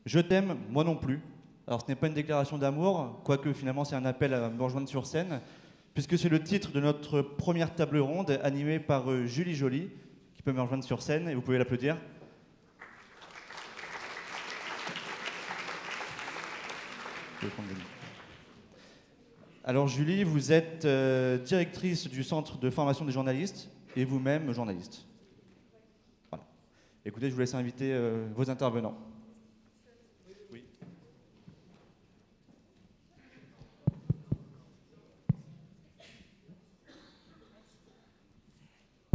Je t'aime, moi non plus. Alors ce n'est pas une déclaration d'amour, quoique finalement c'est un appel à me rejoindre sur scène, puisque c'est le titre de notre première table ronde animée par Julie Joly, qui peut me rejoindre sur scène, et vous pouvez l'applaudir. Alors Julie, vous êtes directrice du Centre de formation des journalistes et vous-même journaliste. Voilà. Écoutez, je vous laisse inviter vos intervenants. Oui.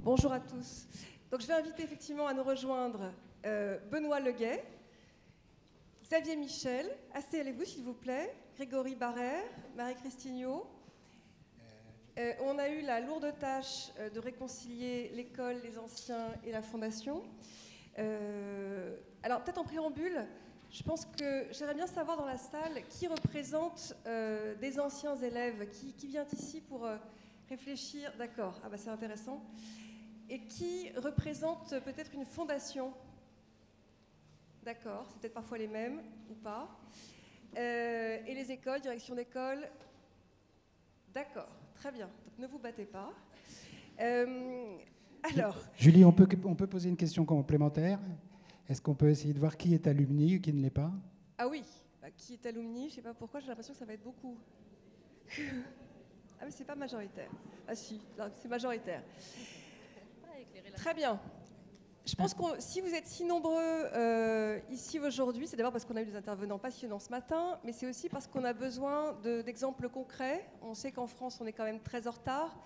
Bonjour à tous. Donc je vais inviter effectivement à nous rejoindre Benoît Leguet, Xavier Michel, asseyez-vous s'il vous plaît, Grégory Barrère, Marie-Christine Yo. On a eu la lourde tâche de réconcilier l'école, les anciens et la fondation. Alors peut-être en préambule, je pense que j'aimerais bien savoir dans la salle qui représente des anciens élèves, qui vient ici pour réfléchir, d'accord, ah bah c'est intéressant, et qui représente peut-être une fondation. D'accord, c'est peut-être parfois les mêmes ou pas. Et les écoles, direction d'école. D'accord, très bien. Donc, ne vous battez pas. Alors. Julie, on peut poser une question complémentaire. Est-ce qu'on peut essayer de voir qui est alumni ou qui ne l'est pas? Ah oui, qui est alumni, je ne sais pas pourquoi, j'ai l'impression que ça va être beaucoup. Ah mais c'est pas majoritaire. Ah si, c'est majoritaire. Très bien. Je pense que si vous êtes si nombreux ici aujourd'hui, c'est d'abord parce qu'on a eu des intervenants passionnants ce matin, mais c'est aussi parce qu'on a besoin d'exemples concrets. On sait qu'en France, on est quand même très en retard.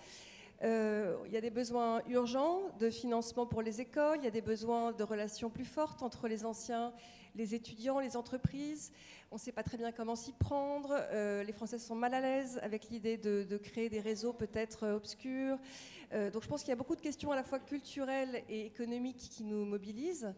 Il y a des besoins urgents de financement pour les écoles, il y a des besoins de relations plus fortes entre les anciens, les étudiants, les entreprises. On ne sait pas très bien comment s'y prendre. Les Français sont mal à l'aise avec l'idée de créer des réseaux peut-être obscurs. Donc je pense qu'il y a beaucoup de questions à la fois culturelles et économiques qui nous mobilisent.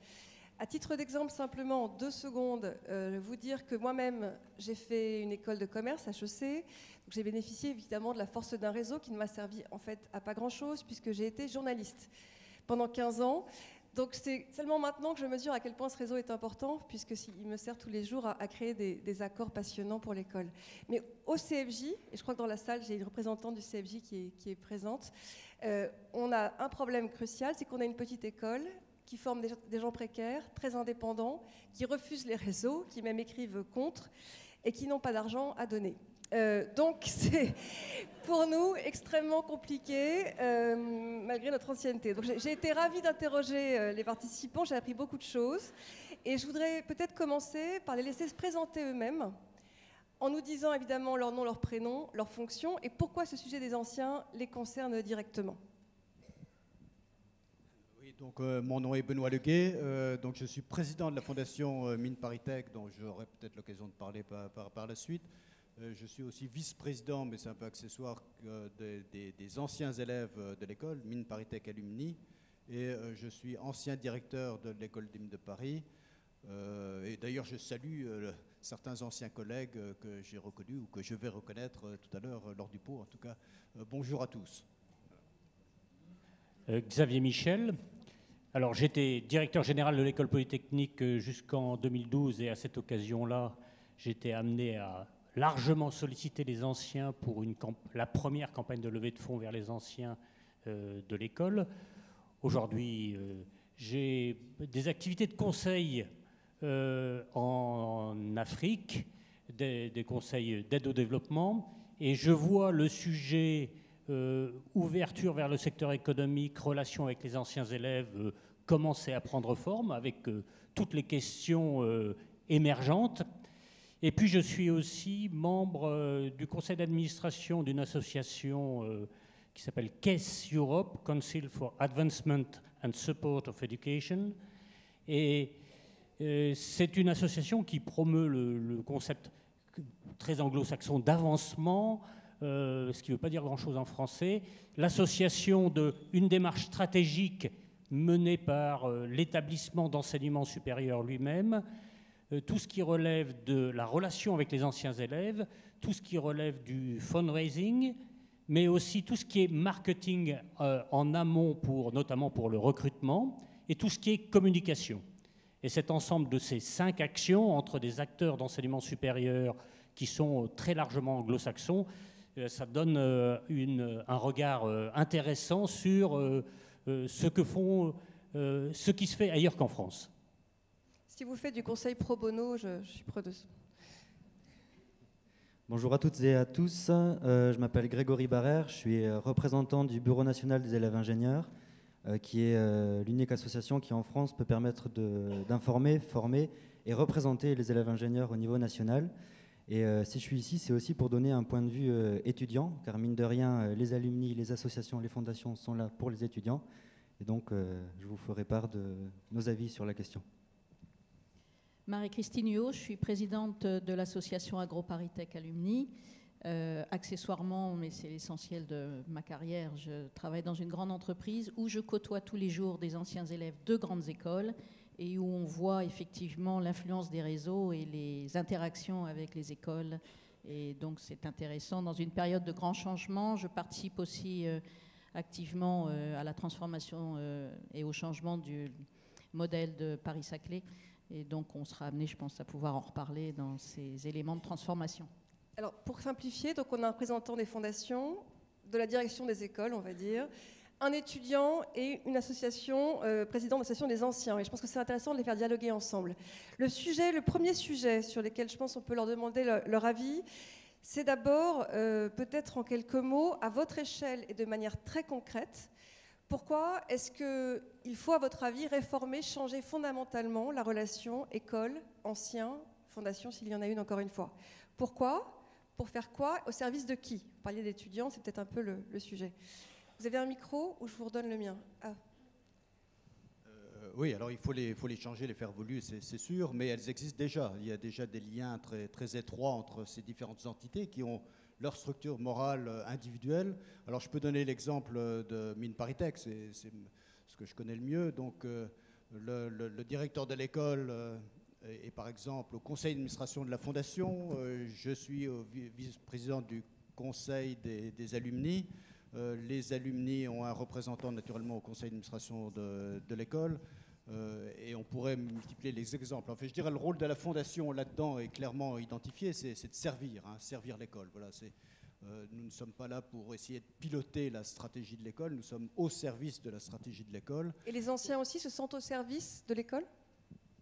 À titre d'exemple, simplement en 2 secondes, vous dire que moi-même, j'ai fait une école de commerce, HEC. J'ai bénéficié évidemment de la force d'un réseau qui ne m'a servi en fait à pas grand-chose puisque j'ai été journaliste pendant 15 ans. Donc c'est seulement maintenant que je mesure à quel point ce réseau est important, puisqu'il me sert tous les jours à créer des accords passionnants pour l'école. Mais au CFJ, et je crois que dans la salle, j'ai une représentante du CFJ qui est présente, on a un problème crucial, c'est qu'on a une petite école qui forme des gens précaires, très indépendants, qui refusent les réseaux, qui même écrivent contre, et qui n'ont pas d'argent à donner. Donc c'est pour nous extrêmement compliqué malgré notre ancienneté. Donc j'ai été ravie d'interroger les participants, j'ai appris beaucoup de choses et je voudrais peut-être commencer par les laisser se présenter eux-mêmes en nous disant évidemment leur nom, leur prénom, leur fonction et pourquoi ce sujet des anciens les concerne directement. Oui, donc mon nom est Benoît Leguet, donc je suis président de la fondation Mines ParisTech dont j'aurai peut-être l'occasion de parler par la suite. Je suis aussi vice-président, mais c'est un peu accessoire, des anciens élèves de l'école, Mines ParisTech Alumni. Et je suis ancien directeur de l'école des Mines de Paris. Et d'ailleurs, je salue certains anciens collègues que j'ai reconnus ou que je vais reconnaître tout à l'heure lors du pot. En tout cas, bonjour à tous. Xavier Michel. Alors, j'étais directeur général de l'école polytechnique jusqu'en 2012 et à cette occasion-là, j'étais amené à largement solliciter les anciens pour la première campagne de levée de fonds vers les anciens de l'école. Aujourd'hui, j'ai des activités de conseil en Afrique, des conseils d'aide au développement, et je vois le sujet ouverture vers le secteur économique, relation avec les anciens élèves commencer à prendre forme avec toutes les questions émergentes. Et puis je suis aussi membre du conseil d'administration d'une association qui s'appelle CAES Europe, Council for Advancement and Support of Education. Et c'est une association qui promeut le concept très anglo-saxon d'avancement, ce qui ne veut pas dire grand-chose en français. L'association d'une démarche stratégique menée par l'établissement d'enseignement supérieur lui-même, tout ce qui relève de la relation avec les anciens élèves, tout ce qui relève du fundraising, mais aussi tout ce qui est marketing en amont, notamment pour le recrutement, et tout ce qui est communication. Et cet ensemble de ces 5 actions entre des acteurs d'enseignement supérieur qui sont très largement anglo-saxons, ça donne un regard intéressant sur ce qui se fait ailleurs qu'en France. Si vous faites du conseil pro bono, je suis preneuse. Bonjour à toutes et à tous, je m'appelle Grégory Barrère, je suis représentant du Bureau national des élèves ingénieurs, qui est l'unique association qui en France peut permettre d'informer, former et représenter les élèves ingénieurs au niveau national. Et si je suis ici, c'est aussi pour donner un point de vue étudiant, car mine de rien, les alumni, les associations, les fondations sont là pour les étudiants. Et donc, je vous ferai part de nos avis sur la question. Marie-Christine Huot, je suis présidente de l'association AgroParisTech Alumni. Accessoirement, mais c'est l'essentiel de ma carrière, je travaille dans une grande entreprise où je côtoie tous les jours des anciens élèves de grandes écoles et où on voit effectivement l'influence des réseaux et les interactions avec les écoles. Et donc c'est intéressant. Dans une période de grands changements, je participe aussi activement à la transformation et au changement du modèle de Paris-Saclay. Et donc on sera amené, je pense, à pouvoir en reparler dans ces éléments de transformation. Alors, pour simplifier, donc on a un représentant des fondations, de la direction des écoles, on va dire, un étudiant et une association, président de l'association des anciens. Et je pense que c'est intéressant de les faire dialoguer ensemble. Le premier sujet sur lequel je pense on peut leur demander leur avis, c'est d'abord, peut-être en quelques mots, à votre échelle et de manière très concrète, pourquoi est-ce qu'il faut, à votre avis, réformer, changer fondamentalement la relation école-ancien, fondation, s'il y en a une encore une fois? Pourquoi? Pour faire quoi? Au service de qui? Vous parliez d'étudiants, c'est peut-être un peu le sujet. Vous avez un micro ou je vous redonne le mien? Oui, alors il faut les changer, les faire évoluer, c'est sûr, mais elles existent déjà. Il y a déjà des liens très, très étroits entre ces différentes entités qui ont leur structure morale individuelle. Alors je peux donner l'exemple de Mines ParisTech, c'est ce que je connais le mieux. Donc le directeur de l'école est par exemple au conseil d'administration de la fondation, je suis vice-président du conseil des alumni. Les alumni ont un représentant naturellement au conseil d'administration de l'école. Et on pourrait multiplier les exemples. Enfin, je dirais le rôle de la fondation là-dedans est clairement identifié, c'est de servir, servir l'école. Voilà, nous ne sommes pas là pour essayer de piloter la stratégie de l'école, nous sommes au service de la stratégie de l'école. Et les anciens aussi se sentent au service de l'école?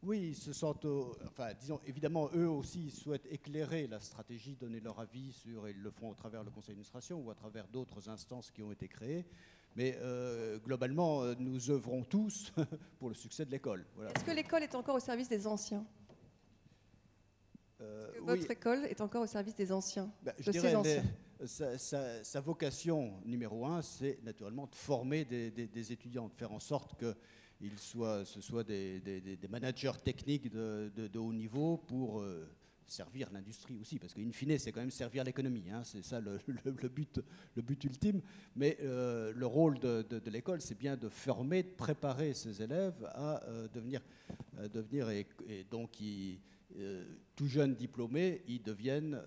Oui, ils se sentent, enfin, disons, évidemment, eux aussi ils souhaitent éclairer la stratégie, donner leur avis sur, et ils le font au travers le conseil d'administration ou à travers d'autres instances qui ont été créées. Mais globalement, nous œuvrons tous pour le succès de l'école. Voilà. Est-ce que l'école est encore au service des anciens? Votre école est encore au service des anciens, je dirais sa vocation numéro 1, c'est naturellement de former des étudiants, de faire en sorte que ce soient des managers techniques de haut niveau pour servir l'industrie aussi, parce qu'in fine, c'est quand même servir l'économie, c'est ça le but ultime. Mais le rôle de l'école, c'est bien de former, de préparer ces élèves à devenir et donc tout jeunes diplômés, ils deviennent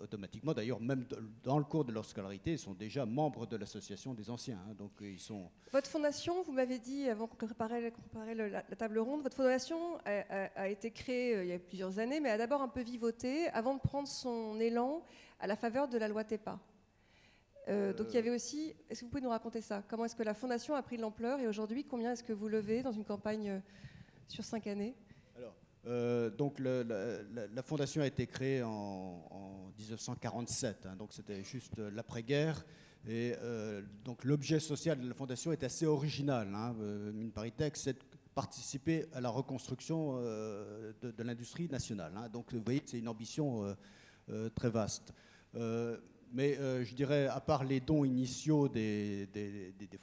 automatiquement, d'ailleurs même dans le cours de leur scolarité, ils sont déjà membres de l'association des anciens. Donc ils sont... Votre fondation, vous m'avez dit avant qu'on préparait la table ronde, votre fondation a été créée il y a plusieurs années, mais a d'abord un peu vivoté avant de prendre son élan à la faveur de la loi TEPA. Donc il y avait aussi, est-ce que vous pouvez nous raconter ça? Comment est-ce que la fondation a pris de l'ampleur et aujourd'hui, combien est-ce que vous levez dans une campagne sur 5 années? Donc la fondation a été créée en 1947, donc c'était juste l'après-guerre. Et donc l'objet social de la fondation est assez original. Mines ParisTech, c'est de participer à la reconstruction de l'industrie nationale. Donc vous voyez, c'est une ambition très vaste. Mais je dirais, à part les dons initiaux des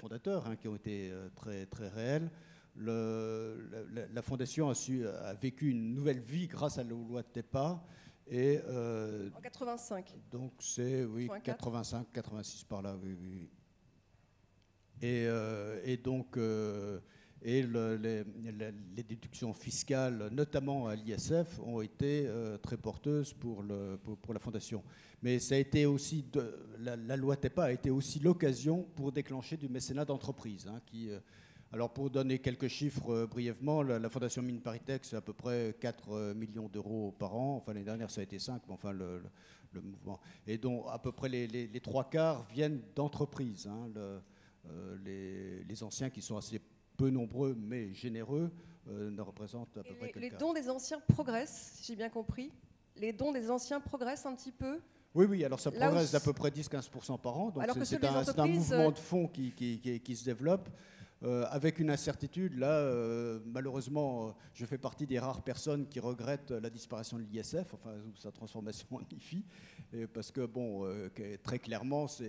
fondateurs, qui ont été très, très réels, la fondation a vécu une nouvelle vie grâce à la loi de TEPA. Et, en 85. Donc c'est, oui, 85, 86 par là, oui. Et donc, les déductions fiscales, notamment à l'ISF, ont été très porteuses pour la fondation. Mais ça a été aussi, la loi TEPA a été aussi l'occasion pour déclencher du mécénat d'entreprise, qui... Alors pour donner quelques chiffres brièvement, la Fondation Mines ParisTech, c'est à peu près 4 millions d'euros par an. Enfin, l'année dernière, ça a été 5, mais enfin, le mouvement. Et dont à peu près les 3/4 viennent d'entreprises. Hein. Les anciens, qui sont assez peu nombreux, mais généreux, ne représentent à peu près que le les quart. dons des anciens progressent, si j'ai bien compris. Les dons des anciens progressent un petit peu. Oui, alors ça Là progresse d'à peu près 10-15% par an. Donc alors que c'est ceux des un entreprises, mouvement de fond qui se développe. Avec une incertitude, là, malheureusement, je fais partie des rares personnes qui regrettent la disparition de l'ISF, enfin, ou sa transformation en IFI, parce que, bon, très clairement, ça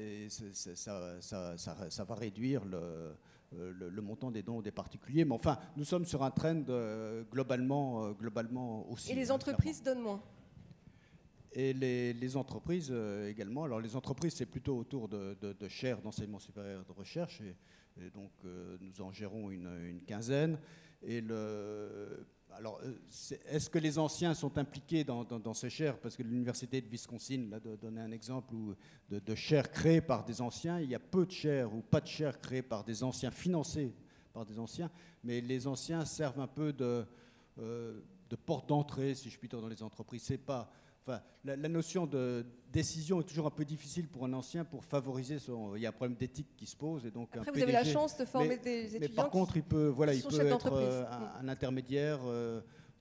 va réduire le montant des dons des particuliers. Mais enfin, nous sommes sur un trend globalement aussi. Et les entreprises donnent moins. Et les entreprises également. Alors les entreprises, c'est plutôt autour de chaires d'enseignement supérieur de recherche. Et donc nous en gérons une quinzaine. Et alors, est-ce que les anciens sont impliqués dans ces chaires? Parce que l'université de Wisconsin, là, donner un exemple de chaires créées par des anciens, il y a peu de chaires ou pas de chaires créées par des anciens, financées par des anciens. Mais les anciens servent un peu de porte d'entrée, si je puis dire, dans les entreprises. C'est pas... Enfin, la notion de décision est toujours un peu difficile pour un ancien pour favoriser son... Il y a un problème d'éthique qui se pose. Et donc Après, un vous avez la PDG, chance de former des étudiants. mais par contre, il peut sont chefs être d'entreprise. un intermédiaire,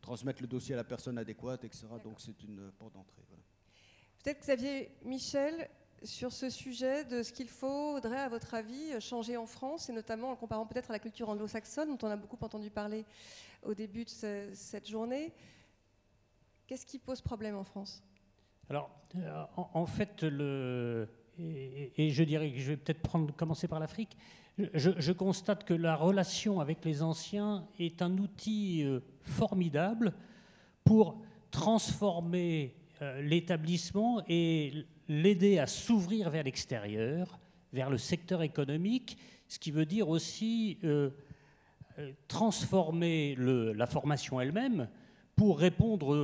transmettre le dossier à la personne adéquate, etc. Donc c'est une porte d'entrée. Voilà. Peut-être Xavier Michel, sur ce sujet de ce qu'il faudrait, à votre avis, changer en France, et notamment en comparant peut-être à la culture anglo-saxonne, dont on a beaucoup entendu parler au début de cette journée. Qu'est-ce qui pose problème en France? Alors, en fait, et je dirais que je vais peut-être commencer par l'Afrique, je constate que la relation avec les anciens est un outil formidable pour transformer l'établissement et l'aider à s'ouvrir vers l'extérieur, vers le secteur économique, ce qui veut dire aussi transformer la formation elle-même pour répondre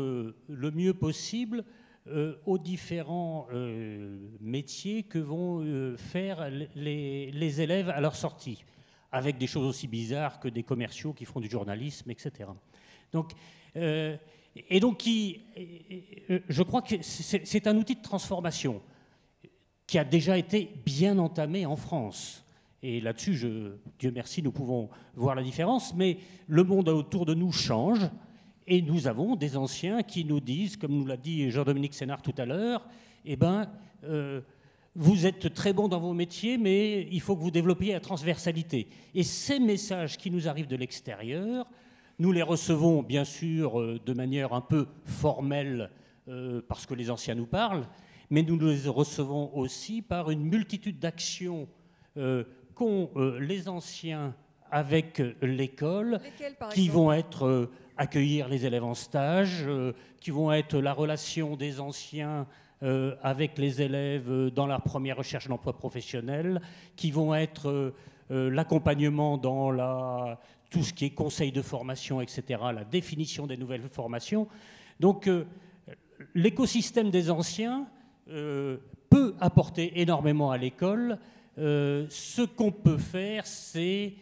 le mieux possible aux différents métiers que vont faire les élèves à leur sortie, avec des choses aussi bizarres que des commerciaux qui font du journalisme, etc. Donc, je crois que c'est un outil de transformation qui a déjà été bien entamé en France. Et là-dessus, Dieu merci, nous pouvons voir la différence, mais le monde autour de nous change. Et nous avons des anciens qui nous disent, comme nous l'a dit Jean-Dominique Sénard tout à l'heure, vous êtes très bons dans vos métiers, mais il faut que vous développiez la transversalité. Et ces messages qui nous arrivent de l'extérieur, nous les recevons bien sûr de manière un peu formelle, parce que les anciens nous parlent, mais nous les recevons aussi par une multitude d'actions qu'ont les anciens avec l'école, qui vont être... accueillir les élèves en stage, qui vont être la relation des anciens avec les élèves dans leur première recherche d'emploi professionnel, qui vont être l'accompagnement dans tout ce qui est conseil de formation, etc., la définition des nouvelles formations. Donc l'écosystème des anciens peut apporter énormément à l'école. Ce qu'on peut faire, c'est...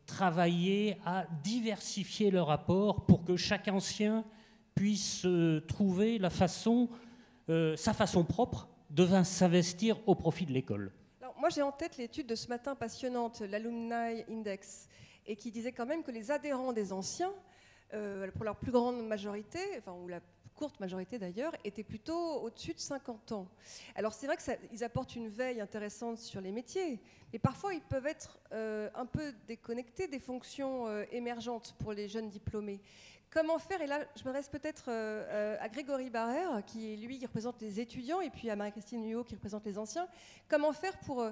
travailler à diversifier le rapport pour que chaque ancien puisse trouver sa façon propre de s'investir au profit de l'école. Moi, j'ai en tête l'étude de ce matin passionnante, l'Alumni Index, et qui disait quand même que les adhérents des anciens, pour leur plus grande majorité, ou la courte majorité d'ailleurs, étaient plutôt au-dessus de 50 ans. Alors c'est vrai qu'ils apportent une veille intéressante sur les métiers, mais parfois ils peuvent être un peu déconnectés des fonctions émergentes pour les jeunes diplômés. Comment faire? Et là, je m'adresse peut-être à Grégory Barrère, qui représente les étudiants, et puis à Marie-Christine Huot, qui représente les anciens. Comment faire pour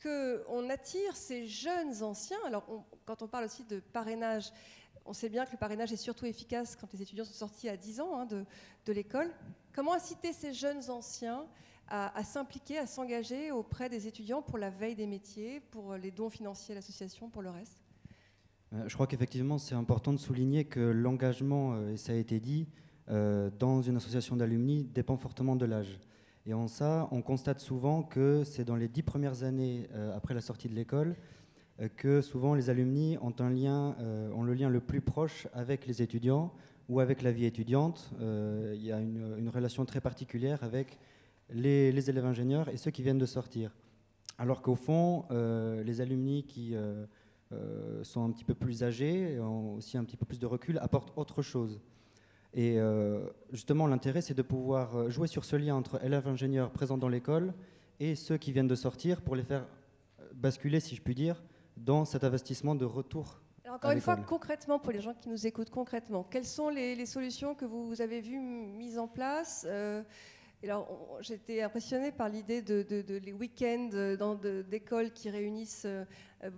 qu'on attire ces jeunes anciens? Alors, quand on parle aussi de parrainage, on sait bien que le parrainage est surtout efficace quand les étudiants sont sortis à 10 ans de l'école. Comment inciter ces jeunes anciens à s'impliquer, à s'engager auprès des étudiants pour la veille des métiers, pour les dons financiers à l'association, pour le reste? Je crois qu'effectivement, c'est important de souligner que l'engagement, et ça a été dit, dans une association d'alumni dépend fortement de l'âge. Et en ça, on constate souvent que c'est dans les 10 premières années après la sortie de l'école que souvent les alumni ont ont le lien le plus proche avec les étudiants ou avec la vie étudiante. Il y a une relation très particulière avec les élèves ingénieurs et ceux qui viennent de sortir. Alors qu'au fond, les alumni qui sont un petit peu plus âgés, ont aussi un petit peu plus de recul, apportent autre chose. Et justement, l'intérêt, c'est de pouvoir jouer sur ce lien entre élèves ingénieurs présents dans l'école et ceux qui viennent de sortir pour les faire basculer, si je puis dire, dans cet investissement de retour. Alors encore une fois, concrètement, pour les gens qui nous écoutent concrètement, quelles sont les solutions que vous avez vues mises en place Alors, j'étais impressionnée par l'idée de les week-ends d'écoles qui réunissent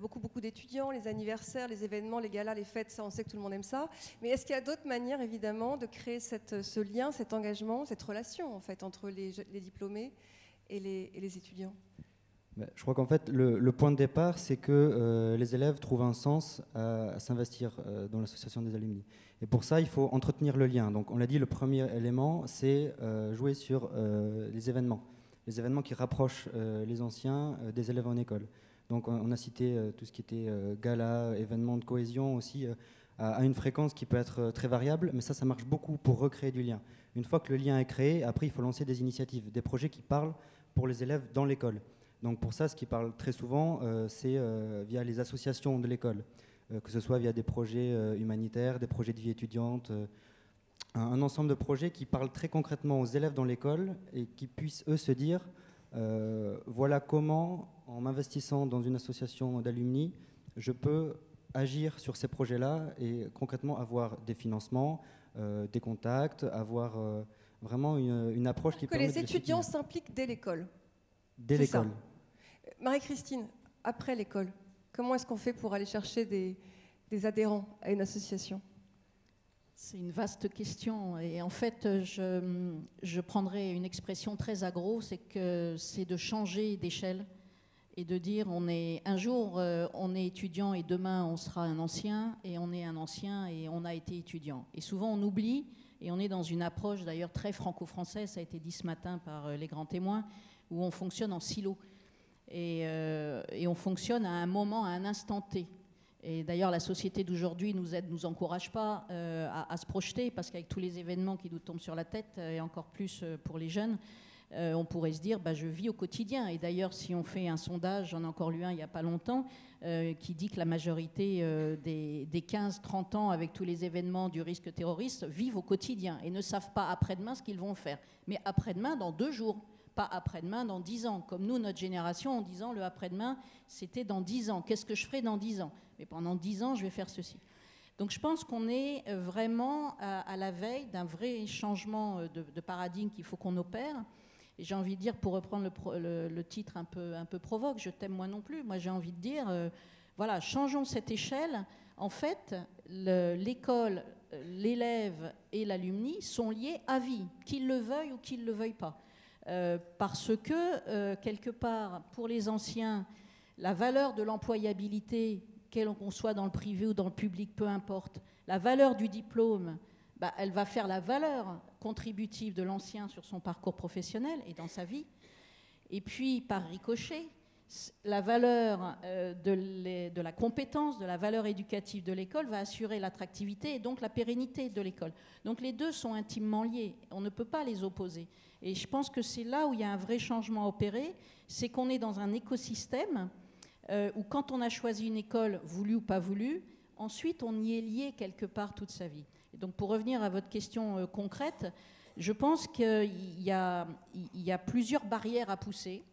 beaucoup d'étudiants, les anniversaires, les événements, les galas, les fêtes, ça on sait que tout le monde aime ça. Mais est-ce qu'il y a d'autres manières, évidemment, de créer ce lien, cet engagement, cette relation, en fait, entre les diplômés et les étudiants? Je crois qu'en fait, le point de départ, c'est que les élèves trouvent un sens à s'investir dans l'association des alumni. Et pour ça, il faut entretenir le lien. Donc, on l'a dit, le premier élément, c'est jouer sur les événements qui rapprochent les anciens des élèves en école. Donc, on a cité tout ce qui était gala, événements de cohésion aussi, à une fréquence qui peut être très variable, mais ça marche beaucoup pour recréer du lien. Une fois que le lien est créé, après, il faut lancer des initiatives, des projets qui parlent pour les élèves dans l'école. Donc pour ça, ce qui parle très souvent, c'est via les associations de l'école, que ce soit via des projets humanitaires, des projets de vie étudiante, un ensemble de projets qui parlent très concrètement aux élèves dans l'école et qui puissent, eux, se dire, voilà comment, en m'investissant dans une association d'alumni, je peux agir sur ces projets-là et concrètement avoir des financements, des contacts, avoir vraiment une approche qui permet de... Que les étudiants s'impliquent dès l'école. Dès l'école. Marie-Christine, après l'école, comment est-ce qu'on fait pour aller chercher des adhérents à une association? C'est une vaste question. Et en fait, je prendrais une expression très agro, c'est de changer d'échelle et de dire un jour on est étudiant et demain on sera un ancien, et on est un ancien et on a été étudiant. Et souvent on oublie, et on est dans une approche d'ailleurs très franco-française, ça a été dit ce matin par les grands témoins, où on fonctionne en silo. Et on fonctionne à un moment, à un instant T. Et d'ailleurs, la société d'aujourd'hui nous encourage pas à se projeter, parce qu'avec tous les événements qui nous tombent sur la tête, et encore plus pour les jeunes, on pourrait se dire, je vis au quotidien. Et d'ailleurs, si on fait un sondage, j'en ai encore lu un il n'y a pas longtemps, qui dit que la majorité des 15-30 ans, avec tous les événements du risque terroriste, vivent au quotidien et ne savent pas après-demain ce qu'ils vont faire. Mais après-demain, dans 2 jours. Pas après-demain, dans 10 ans. Comme nous, notre génération, en disant le après-demain, c'était dans 10 ans. Qu'est-ce que je ferai dans 10 ans? Mais pendant 10 ans, je vais faire ceci. Donc je pense qu'on est vraiment à la veille d'un vrai changement de paradigme qu'il faut qu'on opère. Et j'ai envie de dire, pour reprendre le titre un peu provoque, je t'aime moi non plus, moi j'ai envie de dire, voilà, changeons cette échelle. En fait, l'école, l'élève et l'alumni sont liés à vie, qu'ils le veuillent ou qu'ils ne le veuillent pas. Parce que, quelque part, pour les anciens, la valeur de l'employabilité, qu'on soit dans le privé ou dans le public, peu importe, la valeur du diplôme, elle va faire la valeur contributive de l'ancien sur son parcours professionnel et dans sa vie. Et puis, par ricochet, la valeur de la compétence, de la valeur éducative de l'école va assurer l'attractivité et donc la pérennité de l'école. Donc les deux sont intimement liés, on ne peut pas les opposer. Et je pense que c'est là où il y a un vrai changement à opérer, c'est qu'on est dans un écosystème où quand on a choisi une école, voulue ou pas voulue, ensuite on y est lié quelque part toute sa vie. Et donc pour revenir à votre question concrète, je pense qu'il y a plusieurs barrières à pousser.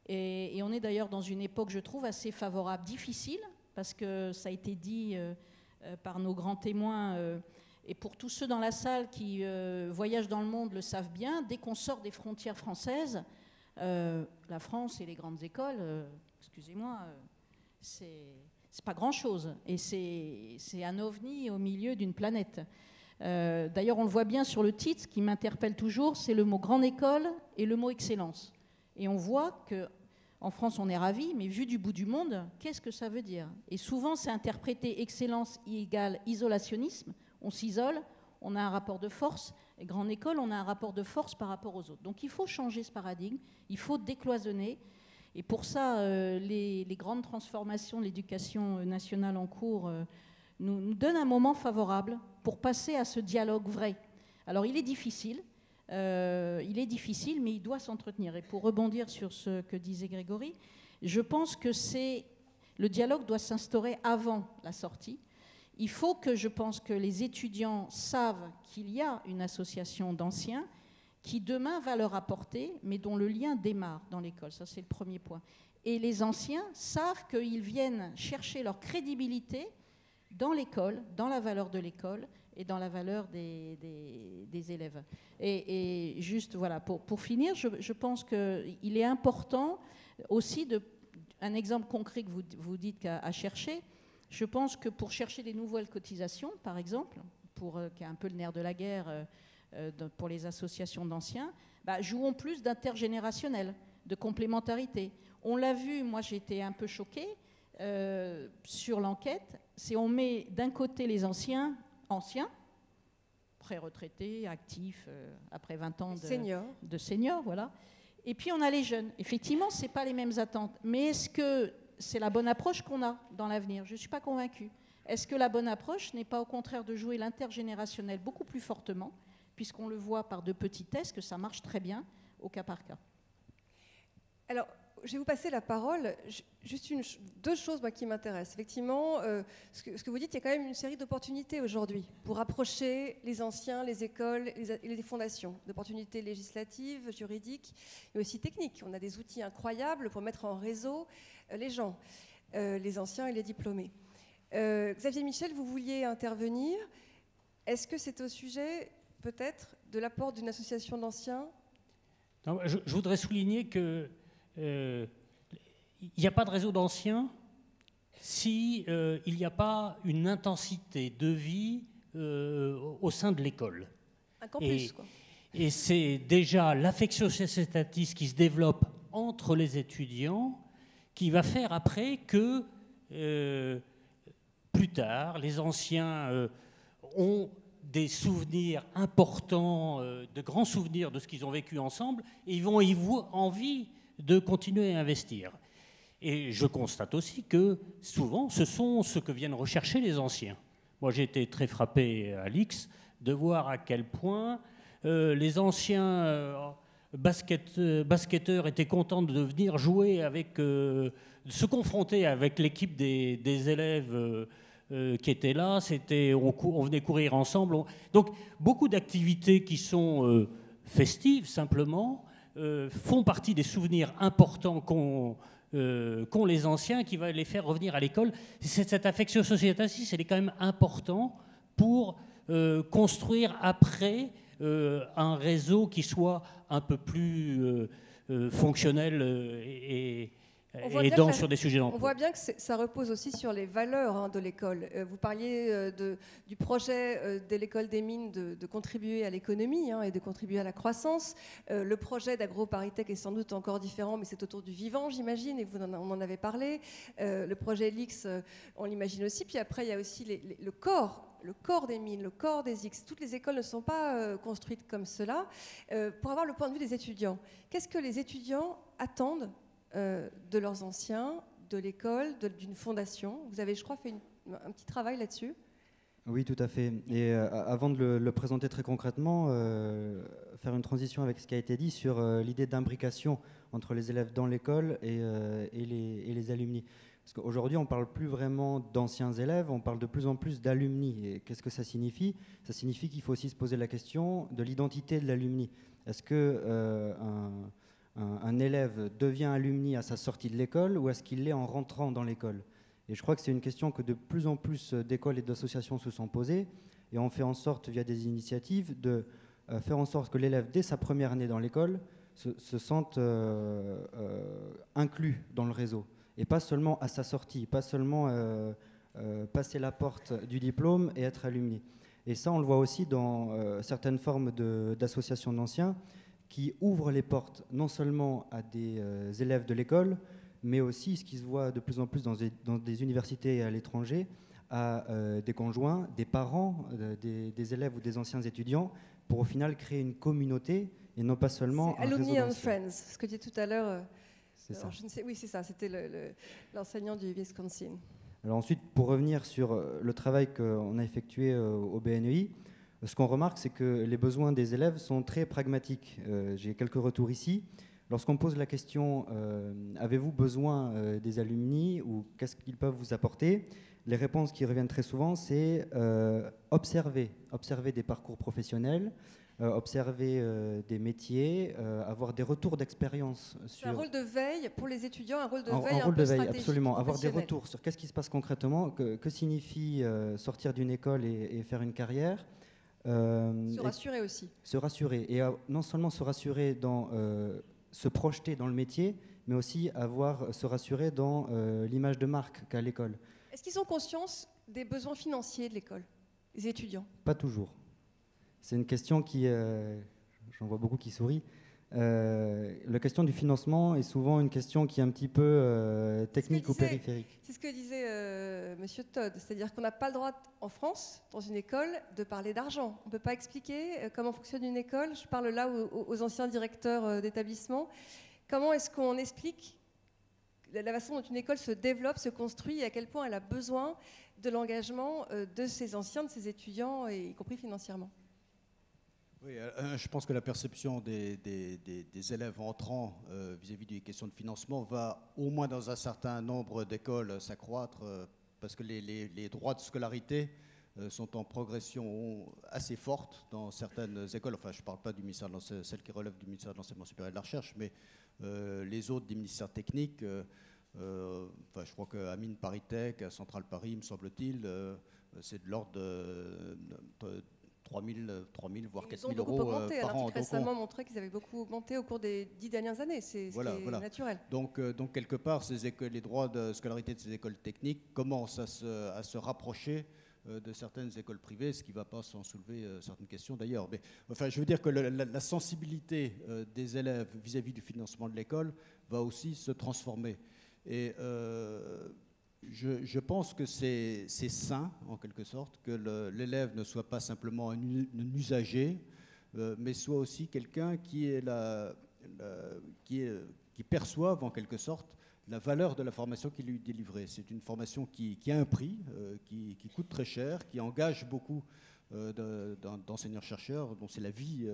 Et on est d'ailleurs dans une époque, je trouve, assez favorable, difficile, parce que ça a été dit par nos grands témoins, et pour tous ceux dans la salle qui voyagent dans le monde le savent bien, dès qu'on sort des frontières françaises, la France et les grandes écoles, excusez-moi, c'est pas grand-chose. Et c'est un ovni au milieu d'une planète. D'ailleurs, on le voit bien sur le titre, ce qui m'interpelle toujours, c'est le mot grande école et le mot excellence. Et on voit qu'en France, on est ravis, mais vu du bout du monde, qu'est-ce que ça veut dire? Et souvent, c'est interprété excellence égale isolationnisme. On s'isole, on a un rapport de force. Et grande école, on a un rapport de force par rapport aux autres. Donc il faut changer ce paradigme, il faut décloisonner. Et pour ça, les grandes transformations de l'éducation nationale en cours nous donnent un moment favorable pour passer à ce dialogue vrai. Alors il est difficile, mais il doit s'entretenir. Et pour rebondir sur ce que disait Grégory, je pense que le dialogue doit s'instaurer avant la sortie. Il faut que, je pense que les étudiants savent qu'il y a une association d'anciens qui demain va leur apporter, mais dont le lien démarre dans l'école. Ça, c'est le premier point. Et les anciens savent qu'ils viennent chercher leur crédibilité dans l'école, dans la valeur de l'école et dans la valeur des élèves. Et juste, voilà, pour finir, je pense qu'il est important aussi un exemple concret que vous dites à chercher. Je pense que pour chercher des nouvelles cotisations, par exemple, qui est un peu le nerf de la guerre pour les associations d'anciens, jouons plus d'intergénérationnel, de complémentarité. On l'a vu, moi j'étais un peu choquée sur l'enquête, on met d'un côté les anciens, pré-retraités, actifs, après 20 ans de seniors, voilà. Et puis on a les jeunes. Effectivement, ce n'est pas les mêmes attentes. Mais est-ce que c'est la bonne approche qu'on a dans l'avenir? Je ne suis pas convaincue. Est-ce que la bonne approche n'est pas au contraire de jouer l'intergénérationnel beaucoup plus fortement, puisqu'on le voit par de petits tests que ça marche très bien au cas par cas? Alors, je vais vous passer la parole. Juste deux choses qui m'intéressent. Effectivement, ce que vous dites, il y a quand même une série d'opportunités aujourd'hui pour approcher les anciens, les écoles et les fondations. D'opportunités législatives, juridiques et aussi techniques. On a des outils incroyables pour mettre en réseau les gens, les anciens et les diplômés. Xavier Michel, vous vouliez intervenir. Est-ce que c'est au sujet, peut-être, de l'apport d'une association d'anciens? Je voudrais souligner que il n'y a pas de réseau d'anciens si il n'y a pas une intensité de vie au sein de l'école. Un campus, quoi. Et c'est déjà l'affectio societatis qui se développe entre les étudiants qui va faire après que plus tard, les anciens ont des souvenirs importants, de grands souvenirs de ce qu'ils ont vécu ensemble, et ils vont avoir envie de continuer à investir. Et je constate aussi que souvent, ce sont ce que viennent rechercher les anciens. Moi, j'ai été très frappé à l'X de voir à quel point les anciens basketteurs étaient contents de venir jouer avec, de se confronter avec l'équipe des élèves qui étaient là. On venait courir ensemble. Donc, beaucoup d'activités qui sont festives, simplement, font partie des souvenirs importants qu'ont les anciens, qui va les faire revenir à l'école. Cette affectio societatis, elle est quand même importante pour construire après un réseau qui soit un peu plus fonctionnel et aidant sur des sujets d'emploi. On voit bien que ça repose aussi sur les valeurs de l'école. Vous parliez du projet de l'école des mines de contribuer à l'économie et de contribuer à la croissance. Le projet d'AgroParisTech est sans doute encore différent, mais c'est autour du vivant, j'imagine, et on en avez parlé. Le projet LIX, on l'imagine aussi. Puis après, il y a aussi le corps des mines, le corps des X. Toutes les écoles ne sont pas construites comme cela. Pour avoir le point de vue des étudiants, qu'est-ce que les étudiants attendent de leurs anciens, de l'école, d'une fondation? Vous avez, je crois, fait un petit travail là-dessus. Oui, tout à fait. Et avant de le présenter très concrètement, faire une transition avec ce qui a été dit sur l'idée d'imbrication entre les élèves dans l'école et les alumni. Parce qu'aujourd'hui, on ne parle plus vraiment d'anciens élèves, on parle de plus en plus d'alumni. Et qu'est-ce que ça signifie? Ça signifie qu'il faut aussi se poser la question de l'identité de l'alumni. Est-ce que un élève devient alumni à sa sortie de l'école ou est-ce qu'il l'est en rentrant dans l'école? Et je crois que c'est une question que de plus en plus d'écoles et d'associations se sont posées, et on fait en sorte, via des initiatives, de faire en sorte que l'élève, dès sa première année dans l'école, se sente inclus dans le réseau, et pas seulement à sa sortie, pas seulement passer la porte du diplôme et être alumni. Et ça, on le voit aussi dans certaines formes d'associations d'anciens, qui ouvre les portes non seulement à des élèves de l'école, mais aussi, ce qui se voit de plus en plus dans des universités à l'étranger, à des conjoints, des parents, des élèves ou des anciens étudiants, pour au final créer une communauté et non pas seulement un réseau Alumni and d'anciens. Friends, ce que tu disais tout à l'heure. C'est ça. Je ne sais, oui, c'est ça, c'était l'enseignant du Wisconsin. Alors ensuite, pour revenir sur le travail qu'on a effectué au BNEI, ce qu'on remarque, c'est que les besoins des élèves sont très pragmatiques. J'ai quelques retours ici. Lorsqu'on pose la question « Avez-vous besoin des alumni » ou « Qu'est-ce qu'ils peuvent vous apporter ?», les réponses qui reviennent très souvent, c'est observer des parcours professionnels, observer des métiers, avoir des retours d'expérience. C'est un rôle de veille pour les étudiants, un rôle de veille un un rôle peu de veille, stratégique, absolument. Avoir des professionnel. retours sur qu'est-ce qui se passe concrètement, que signifie sortir d'une école et faire une carrière. Se rassurer aussi. Se rassurer. Et non seulement se rassurer dans se projeter dans le métier, mais aussi se rassurer dans l'image de marque qu'a l'école. Est-ce qu'ils ont conscience des besoins financiers de l'école, les étudiants? Pas toujours. C'est une question qui... j'en vois beaucoup qui sourient. La question du financement est souvent une question qui est un petit peu technique ou périphérique. C'est ce que disait Monsieur Todd, c'est-à-dire qu'on n'a pas le droit, en France, dans une école, de parler d'argent. On ne peut pas expliquer comment fonctionne une école. Je parle là aux anciens directeurs d'établissement. Comment est-ce qu'on explique la façon dont une école se développe, se construit, et à quel point elle a besoin de l'engagement de ses anciens, de ses étudiants, et y compris financièrement? Oui, je pense que la perception des élèves entrants vis-à-vis des questions de financement va, au moins dans un certain nombre d'écoles, s'accroître, parce que les droits de scolarité sont en progression assez forte dans certaines écoles. Enfin, je ne parle pas du ministère, celle qui relève du ministère de l'Enseignement supérieur et de la Recherche, mais les autres des ministères techniques. Enfin, je crois qu'à Mines ParisTech, à Centrale Paris, me semble-t-il, c'est de l'ordre de 3 000, voire 4 000 euros par an. Ils ont récemment montré qu'ils avaient beaucoup augmenté au cours des 10 dernières années. C'est ce qui est naturel. Donc, quelque part, les droits de scolarité de ces écoles techniques commencent à se rapprocher de certaines écoles privées, ce qui ne va pas sans soulever certaines questions d'ailleurs. Mais enfin, je veux dire que la sensibilité des élèves vis-à-vis du financement de l'école va aussi se transformer. Et je pense que c'est sain, en quelque sorte, que l'élève ne soit pas simplement un usager, mais soit aussi quelqu'un qui perçoive, en quelque sorte, la valeur de la formation qui lui est délivrée. C'est une formation qui a un prix, qui coûte très cher, qui engage beaucoup d'enseignants-chercheurs, dont c'est la vie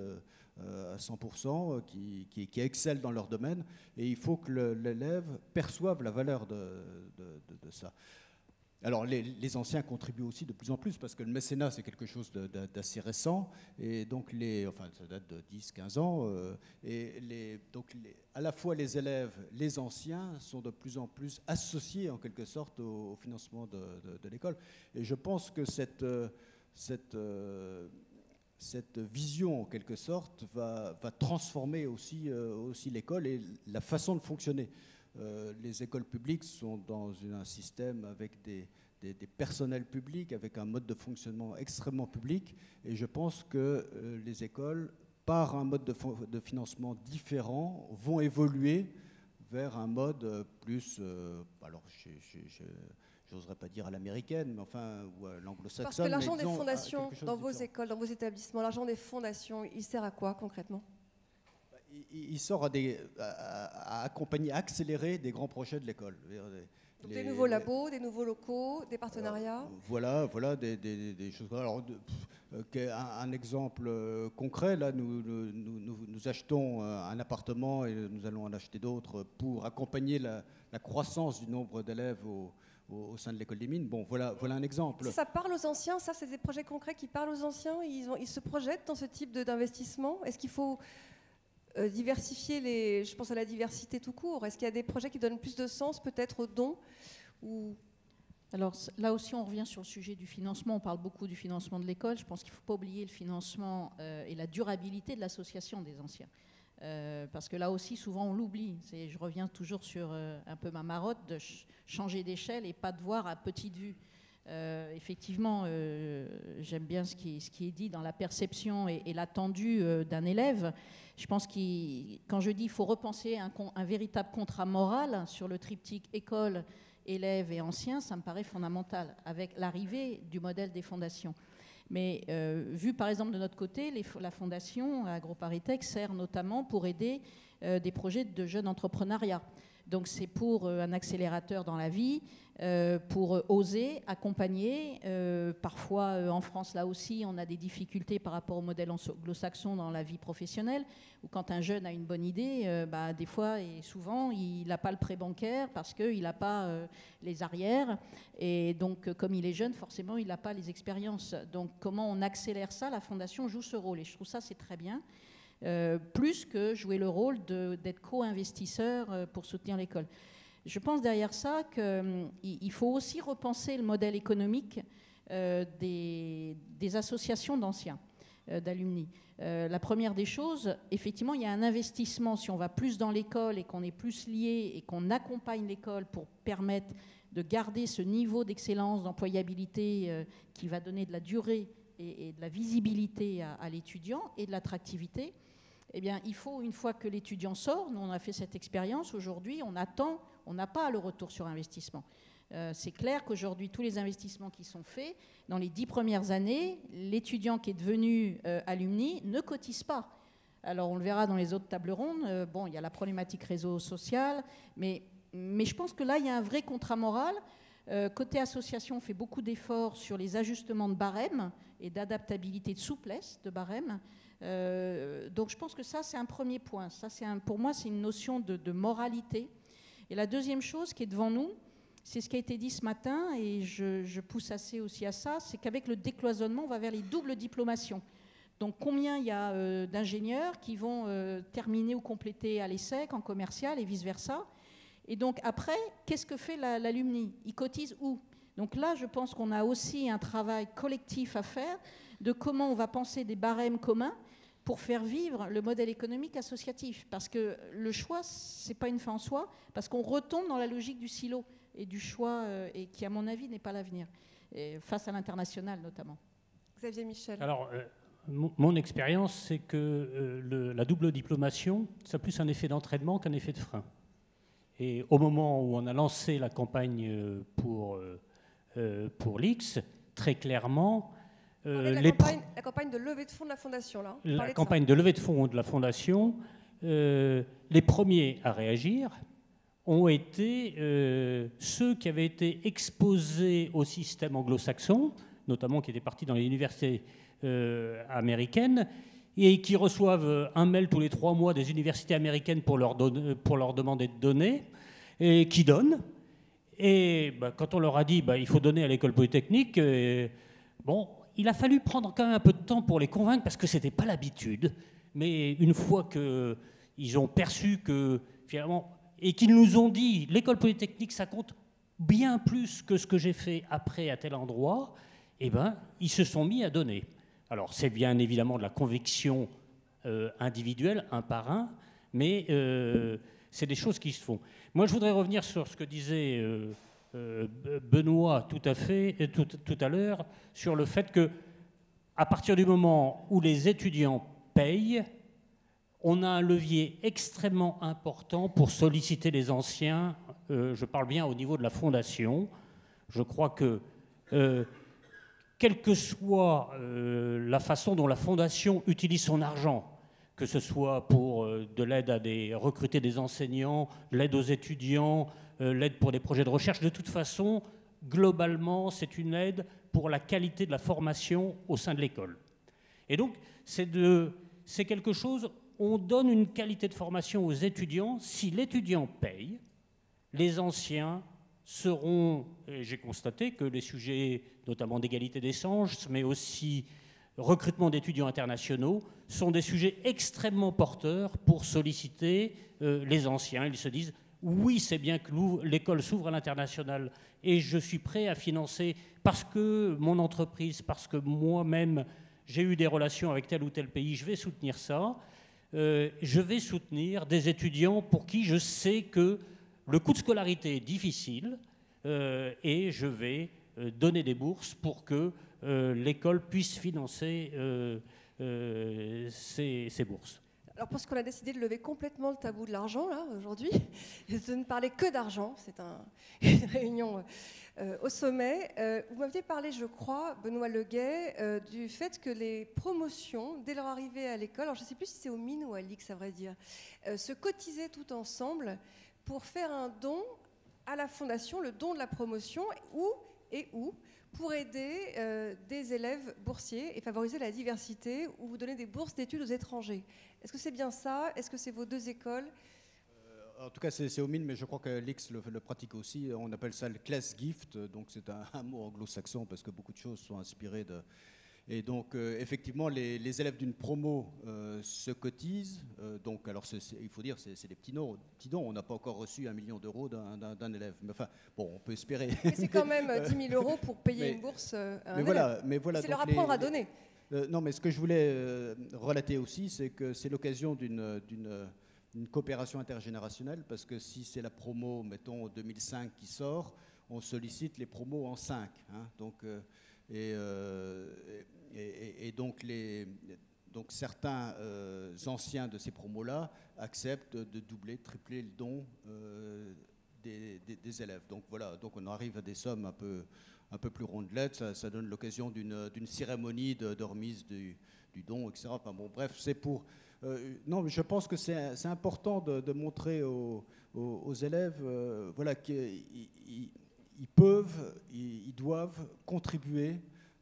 à 100%, qui excellent dans leur domaine. Et il faut que l'élève perçoive la valeur de ça. Alors, les anciens contribuent aussi de plus en plus, parce que le mécénat, c'est quelque chose d'assez récent, et donc ça date de 10-15 ans, à la fois les élèves, les anciens, sont de plus en plus associés, en quelque sorte, au financement de l'école. Et je pense que cette vision, en quelque sorte, va transformer aussi l'école et la façon de fonctionner. Les écoles publiques sont dans un système avec des personnels publics, avec un mode de fonctionnement extrêmement public, et je pense que les écoles, par un mode de financement différent, vont évoluer vers un mode plus, alors j'oserais pas dire à l'américaine, mais enfin, ou à l'anglo-saxonne. Parce que l'argent des fondations dans vos écoles, dans vos établissements, l'argent des fondations, il sert à quoi concrètement? Il sort à accompagner, à accélérer des grands projets de l'école. Donc des nouveaux labos, des nouveaux locaux, des partenariats. Voilà, des choses. Alors, un exemple concret, là, nous achetons un appartement et nous allons en acheter d'autres pour accompagner la croissance du nombre d'élèves au sein de l'école des mines. Bon, voilà un exemple. Ça parle aux anciens, ça, c'est des projets concrets qui parlent aux anciens. Ils se projettent dans ce type d'investissement. Est-ce qu'il faut diversifier je pense à la diversité tout court. Est-ce qu'il y a des projets qui donnent plus de sens peut-être aux dons ou... Alors là aussi, on revient sur le sujet du financement. On parle beaucoup du financement de l'école. Je pense qu'il ne faut pas oublier le financement et la durabilité de l'association des anciens. Parce que là aussi, souvent, on l'oublie. Je reviens toujours sur un peu ma marotte de changer d'échelle et pas de voir à petite vue. Effectivement, j'aime bien ce qui est dit dans la perception et l'attendu d'un élève. Je pense quand je dis qu'il faut repenser un véritable contrat moral sur le triptyque école, élèves et anciens, ça me paraît fondamental, avec l'arrivée du modèle des fondations. Mais vu par exemple de notre côté, la fondation AgroParisTech sert notamment pour aider des projets de jeunes entrepreneuriat. Donc c'est pour un accélérateur dans la vie, pour oser, accompagner. Parfois, en France, là aussi, on a des difficultés par rapport au modèle anglo-saxon dans la vie professionnelle, où quand un jeune a une bonne idée, des fois et souvent, il n'a pas le prêt bancaire parce qu'il n'a pas les arrières. Et donc, comme il est jeune, forcément, il n'a pas les expériences. Donc, comment on accélère ça? La Fondation joue ce rôle. Et je trouve ça, c'est très bien. Plus que jouer le rôle d'être co-investisseur pour soutenir l'école. Je pense derrière ça qu'il faut aussi repenser le modèle économique des associations d'anciens, d'alumni. La première des choses, effectivement, il y a un investissement. Si on va plus dans l'école et qu'on est plus lié et qu'on accompagne l'école pour permettre de garder ce niveau d'excellence, d'employabilité qui va donner de la durée et de la visibilité à l'étudiant et de l'attractivité, eh bien, il faut, une fois que l'étudiant sort, nous on a fait cette expérience, aujourd'hui on attend, on n'a pas le retour sur investissement. C'est clair qu'aujourd'hui, tous les investissements qui sont faits, dans les 10 premières années, l'étudiant qui est devenu alumni ne cotise pas. Alors on le verra dans les autres tables rondes, bon, il y a la problématique réseau social, mais je pense que là, il y a un vrai contrat moral. Côté association, on fait beaucoup d'efforts sur les ajustements de barème et d'adaptabilité, de souplesse de barème. Donc je pense que ça, c'est un premier point. Ça, pour moi, c'est une notion de moralité. Et la deuxième chose qui est devant nous, c'est ce qui a été dit ce matin, et je pousse assez aussi à ça, c'est qu'avec le décloisonnement, on va vers les doubles diplomations. Donc combien il y a d'ingénieurs qui vont terminer ou compléter à l'ESSEC, en commercial et vice-versa. Et donc après, qu'est-ce que fait l'alumni? Il cotise où? Donc là, je pense qu'on a aussi un travail collectif à faire de comment on va penser des barèmes communs pour faire vivre le modèle économique associatif. Parce que le choix, ce n'est pas une fin en soi, parce qu'on retombe dans la logique du silo et du choix, et qui, à mon avis, n'est pas l'avenir, face à l'international notamment. Xavier Michel. Alors, mon expérience, c'est que la double diplomation, ça a plus un effet d'entraînement qu'un effet de frein. Et au moment où on a lancé la campagne pour l'X, très clairement... la campagne de levée de fonds de la Fondation, là. La campagne de levée de fonds de la Fondation, les premiers à réagir ont été ceux qui avaient été exposés au système anglo-saxon, notamment qui étaient partis dans les universités américaines, et qui reçoivent un mail tous les 3 mois des universités américaines pour leur demander de donner, et qui donnent. Et quand on leur a dit il faut donner à l'école polytechnique, il a fallu prendre quand même un peu de temps pour les convaincre, parce que ce n'était pas l'habitude. Mais une fois qu'ils ont perçu que, finalement, et qu'ils nous ont dit, l'école polytechnique, ça compte bien plus que ce que j'ai fait après à tel endroit, ils se sont mis à donner. Alors, c'est bien évidemment de la conviction individuelle, un par un, mais c'est des choses qui se font. Moi, je voudrais revenir sur ce que disait Benoît tout à l'heure, sur le fait que, à partir du moment où les étudiants payent, on a un levier extrêmement important pour solliciter les anciens. Je parle bien au niveau de la Fondation. Je crois que, quelle que soit la façon dont la Fondation utilise son argent, que ce soit pour de l'aide à recruter des enseignants, l'aide aux étudiants, l'aide pour des projets de recherche, de toute façon, globalement, c'est une aide pour la qualité de la formation au sein de l'école. Et donc, c'est quelque chose, on donne une qualité de formation aux étudiants. Si l'étudiant paye, les anciens seront, j'ai constaté que les sujets, notamment d'égalité des chances, mais aussi recrutement d'étudiants internationaux, sont des sujets extrêmement porteurs pour solliciter les anciens. Ils se disent, oui, c'est bien que l'école s'ouvre à l'international et je suis prêt à financer parce que mon entreprise, parce que moi-même, j'ai eu des relations avec tel ou tel pays, je vais soutenir ça. Je vais soutenir des étudiants pour qui je sais que le coût de scolarité est difficile et je vais donner des bourses pour que l'école puisse financer ces bourses. Alors, parce qu'on a décidé de lever complètement le tabou de l'argent, là, aujourd'hui, et de ne parler que d'argent, c'est une réunion au sommet. Vous m'aviez parlé, je crois, Benoît Leguet, du fait que les promotions, dès leur arrivée à l'école, alors je ne sais plus si c'est au MIN ou à l'X, à vrai dire, se cotisaient tout ensemble pour faire un don à la fondation, le don de la promotion, où pour aider des élèves boursiers et favoriser la diversité, ou vous donnez des bourses d'études aux étrangers. Est-ce que c'est bien ça? Est-ce que c'est vos deux écoles? En tout cas, c'est au Mines, mais je crois que l'X le pratique aussi. On appelle ça le class gift, donc c'est un mot anglo-saxon parce que beaucoup de choses sont inspirées de... Et donc, effectivement, les élèves d'une promo se cotisent. Donc, alors, il faut dire, c'est des petits dons. On n'a pas encore reçu 1 million d'euros d'un élève. Mais enfin, bon, on peut espérer. Mais c'est quand même 10 000 euros pour payer une bourse à un élève. Mais voilà, c'est leur apprendre à donner. Non, mais ce que je voulais relater aussi, c'est que c'est l'occasion d'une coopération intergénérationnelle, parce que si c'est la promo, mettons, 2005 qui sort, on sollicite les promos en 5. Hein, donc... Et donc certains anciens de ces promos-là acceptent de doubler, de tripler le don des élèves. Donc voilà, donc on arrive à des sommes un peu plus rondelettes. Ça donne l'occasion d'une cérémonie de remise du don, etc. Enfin bon, bref, c'est pour... non, mais je pense que c'est important de montrer aux élèves voilà, qu'ils ils doivent contribuer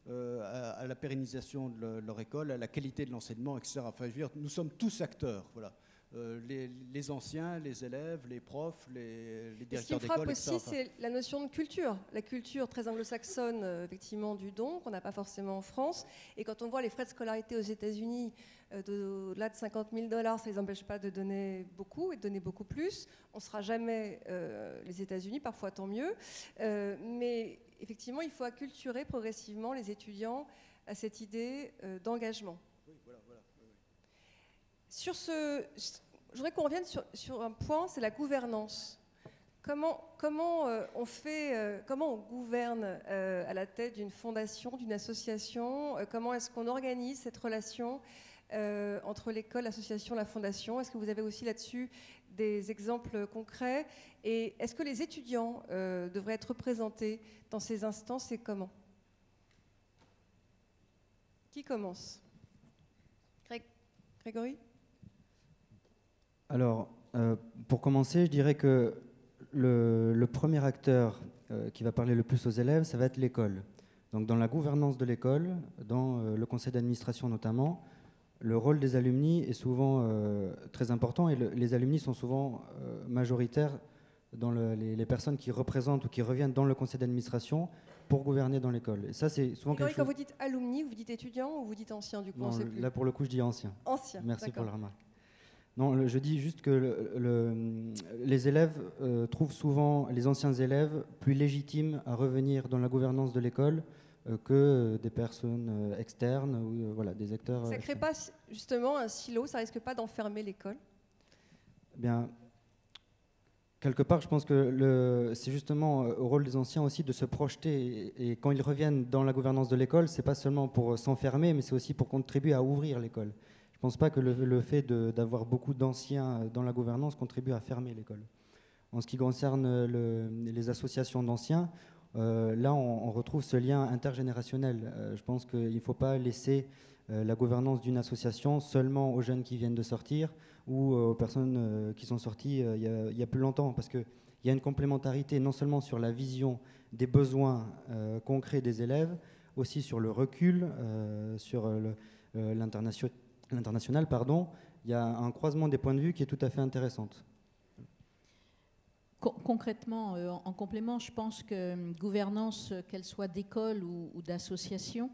à la pérennisation de leur école, à la qualité de l'enseignement, etc. Enfin, je veux dire, nous sommes tous acteurs, voilà. Les anciens, les élèves, les profs, les directeurs d'école, etc. Ce qui me frappe aussi, c'est la notion de culture. La culture très anglo-saxonne, effectivement, du don, qu'on n'a pas forcément en France. Et quand on voit les frais de scolarité aux États-Unis, au-delà de 50 000 $, ça ne les empêche pas de donner beaucoup et de donner beaucoup plus. On ne sera jamais les États-Unis, parfois tant mieux. Mais effectivement, il faut acculturer progressivement les étudiants à cette idée d'engagement. Oui, voilà. Je voudrais qu'on revienne sur un point, c'est la gouvernance. Comment on gouverne à la tête d'une fondation, d'une association? Comment est-ce qu'on organise cette relation entre l'école, l'association, la fondation? Est-ce que vous avez aussi là-dessus des exemples concrets? Et est-ce que les étudiants devraient être représentés dans ces instances et comment? Qui commence? Grégory? Alors, pour commencer, je dirais que le premier acteur qui va parler le plus aux élèves, ça va être l'école. Donc dans la gouvernance de l'école, dans le conseil d'administration notamment, le rôle des alumni est souvent très important et les alumni sont souvent majoritaires dans les personnes qui représentent ou qui reviennent dans le conseil d'administration pour gouverner dans l'école. Et ça, c'est souvent quelque chose... Quand vous dites alumni, vous dites étudiant ou vous dites ancien du coup? Non, là, pour le coup, je dis ancien. Ancien. Merci pour la remarque. Non, je dis juste que les élèves trouvent souvent les anciens élèves plus légitimes à revenir dans la gouvernance de l'école que des personnes externes ou voilà, des acteurs. Ça ne crée pas justement un silo, ça risque pas d'enfermer l'école? Bien, quelque part, je pense que c'est justement au rôle des anciens aussi de se projeter et quand ils reviennent dans la gouvernance de l'école, c'est pas seulement pour s'enfermer, mais c'est aussi pour contribuer à ouvrir l'école. Je ne pense pas que le fait d'avoir beaucoup d'anciens dans la gouvernance contribue à fermer l'école. En ce qui concerne les associations d'anciens, là, on retrouve ce lien intergénérationnel. Je pense qu'il ne faut pas laisser la gouvernance d'une association seulement aux jeunes qui viennent de sortir ou aux personnes qui sont sorties il y a plus longtemps, parce qu'il y a une complémentarité non seulement sur la vision des besoins concrets des élèves, aussi sur le recul, sur l'international, pardon. Il y a un croisement des points de vue qui est tout à fait intéressant. Concrètement, en complément, je pense que gouvernance, qu'elle soit d'école ou d'association,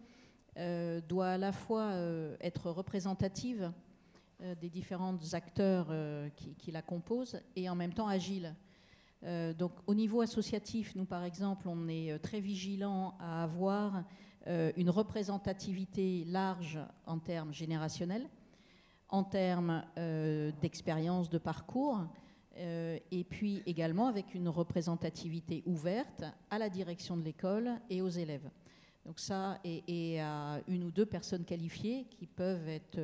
doit à la fois être représentative des différents acteurs qui la composent et en même temps agile. Donc au niveau associatif, nous par exemple, on est très vigilants à avoir une représentativité large en termes générationnels, en termes d'expérience, de parcours, et puis également avec une représentativité ouverte à la direction de l'école et aux élèves. Donc ça, et à une ou deux personnes qualifiées qui peuvent être